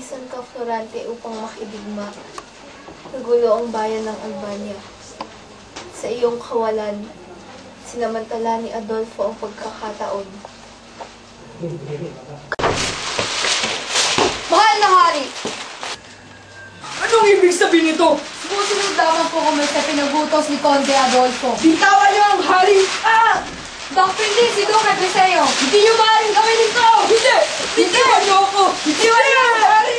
Naiisan ka, Florante, upang makidigma. Nagulo ang bayan ng Albania. Sa iyong kawalan, sinamantala ni Adolfo ang pagkakataon. Mahal na hari! Anong ibig sabihin nito? Sumusunod lamang po kami sa pinagutos ni Conde Adolfo. Bitawan niyo ang hari! Ah! Dr. Lee, si Duque Deseo! Hindi niyo maaaring gawin ito! Hindi! Bitawan niyo ako! Bitawan niyo ang hari!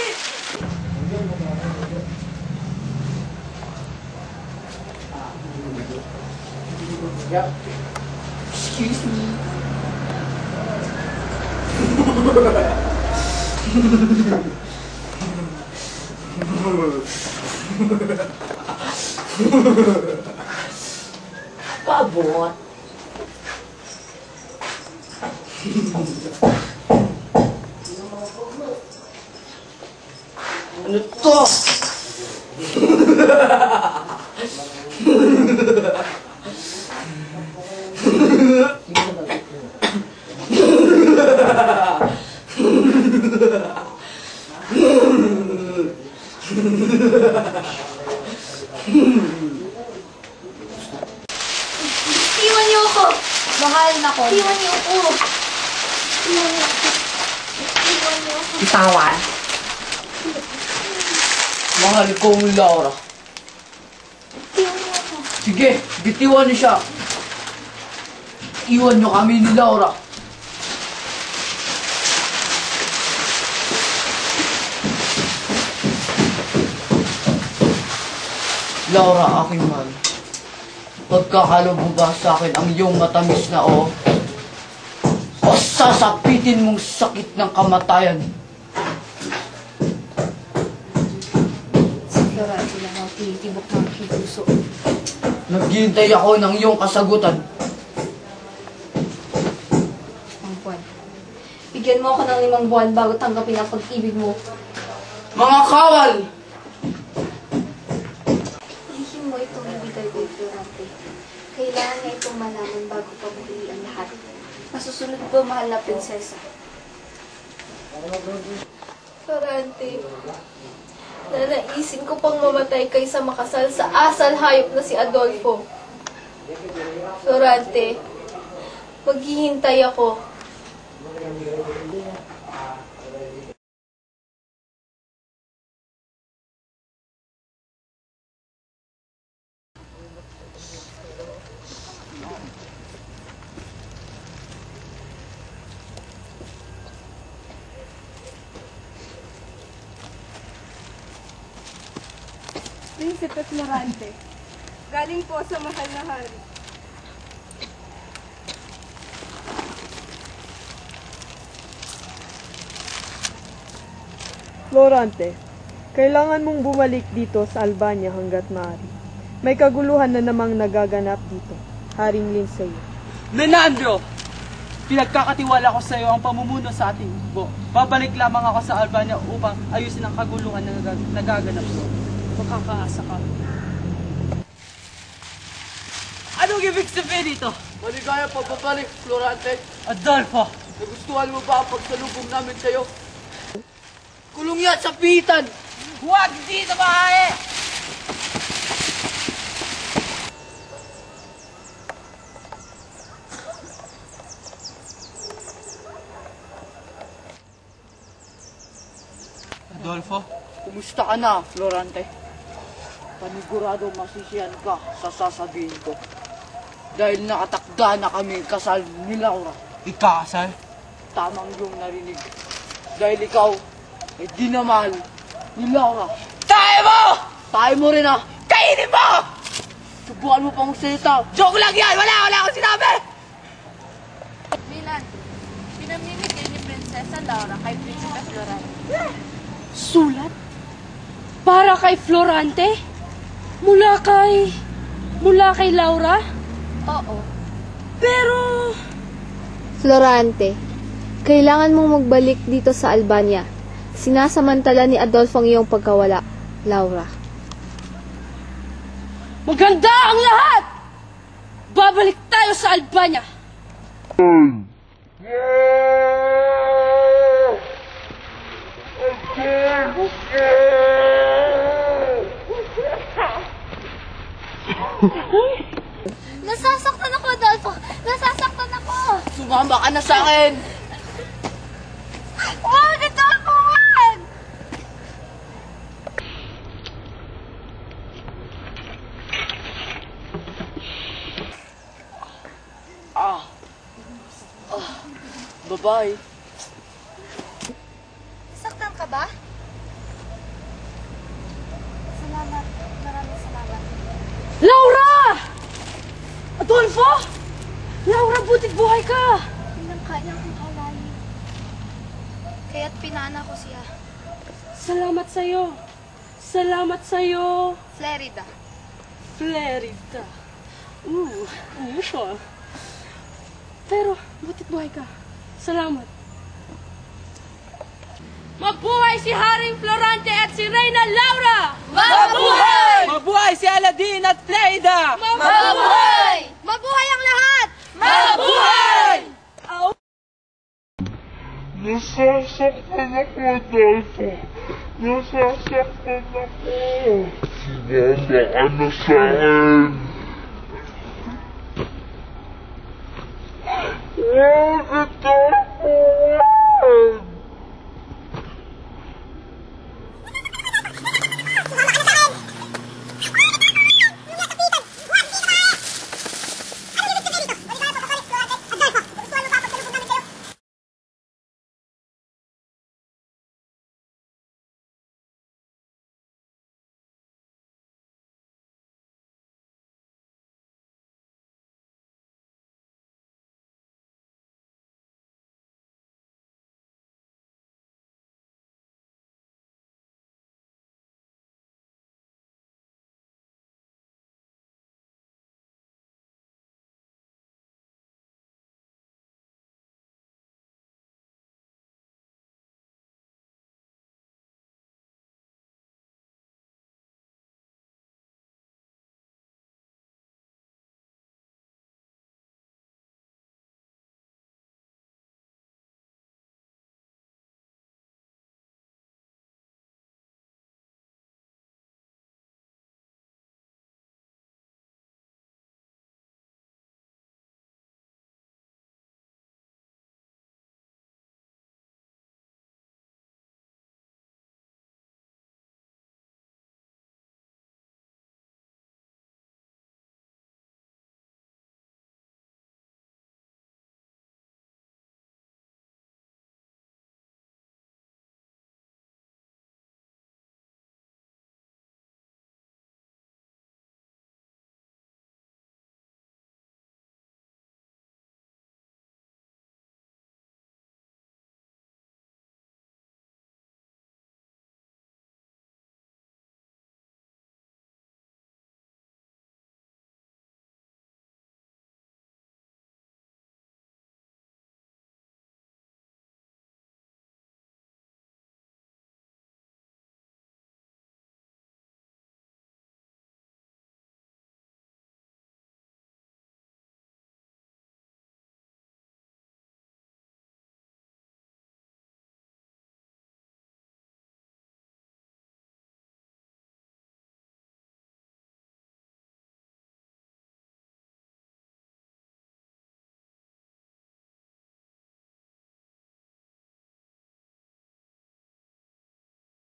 Excuse me. Pabot! Ano to? Iwan niyo ako! Mahal na Conde. Iwan niyo ako! Iwan niyo ako! Iwan niyo ako! Bitawan. Mahal ko, Laura. Iwan niyo ako! Sige, bitiwan niyo siya. Iwan niyo kami ni Laura. Laura, aking mahal. Pagkakalubog ba sa akin ang iyong matamis na o sasapitin mong sakit ng kamatayan. Si Florante lang ang tinitibok ng aking puso. Naghihintay ako ng iyong kasagutan. Ang buwan. Bigyan mo ako ng 5 buwan bago tanggapin ang pag-ibig mo. Mga kawal! Lihim mo itong ibigay kay Florante. Kailangan niya itong malaman bago pabuli ang lahat. Masusunod po, mahal na prinsesa. Florante, nanaisin ko pang mamatay kaysa makasal sa asal hayop na si Adolfo. Florante, maghihintay ako. Prinsipe Florante, galing po sa mahal na hari. Florante, kailangan mong bumalik dito sa Albania hanggat maaari. May kaguluhan na namang nagaganap dito. Haring Lindsay. Menandro! Pinagkakatiwala ko sa iyo ang pamumuno sa ating hukbo. Babalik lamang ako sa Albania upang ayusin ang kaguluhan na nagaganap doon. Makakaasa ka. Anong ibig sabihin dito? Maligaya pagbabalik, Florante. Adolfo! Nagustuhan mo ba ang pagsalubong namin sa'yo? Kulong yan sa pitan! Huwag dito, bahae! Adolfo? Kumusta ka na, Florante? Panigurado masisiyan ka sa sasabihin ko. Dahil nakatakda na kami kasal ni Laura. Ikakasal? Tamang yung narinig. Dahil ikaw ay dinamahal ni Laura. Tayo mo! Tayo mo rin ah! Kainin mo! Subukan mo pang salita. Joke lang yan! Wala akong sinabi! Milan, pinamimigay ni Prinsesa Laura kay Prinsipe Florante. Sulat? Para kay Florante? Mula kay Laura? Oo. Pero... Florante, kailangan mong magbalik dito sa Albania. Sinasamantala ni Adolfo ang iyong pagkawala, Laura. maganda ang lahat! Babalik tayo sa Albania! Sumama ka na sa akin! Oh, dito ako! Wag! Babae. Saktan ka ba? Salamat. Maraming salamat. Laura! Adolfo! Laura, butit buhay ka! Pinangkaya akong halali. Kaya't pinana ko siya. Salamat sa'yo. Salamat sa'yo. Flerida. Flerida. Siya. Pero, butit buhay ka. Salamat. Mabuhay si Haring Florante at si Reyna Laura! Mabuhay! Mabuhay si Aladdin at Fleida! Mabuhay! Mabuhay ang lahat! Mabuhay! Nasasaktan ako, Adolfo. Nasasaktan ako. Sumama ka na sa akin. Wag,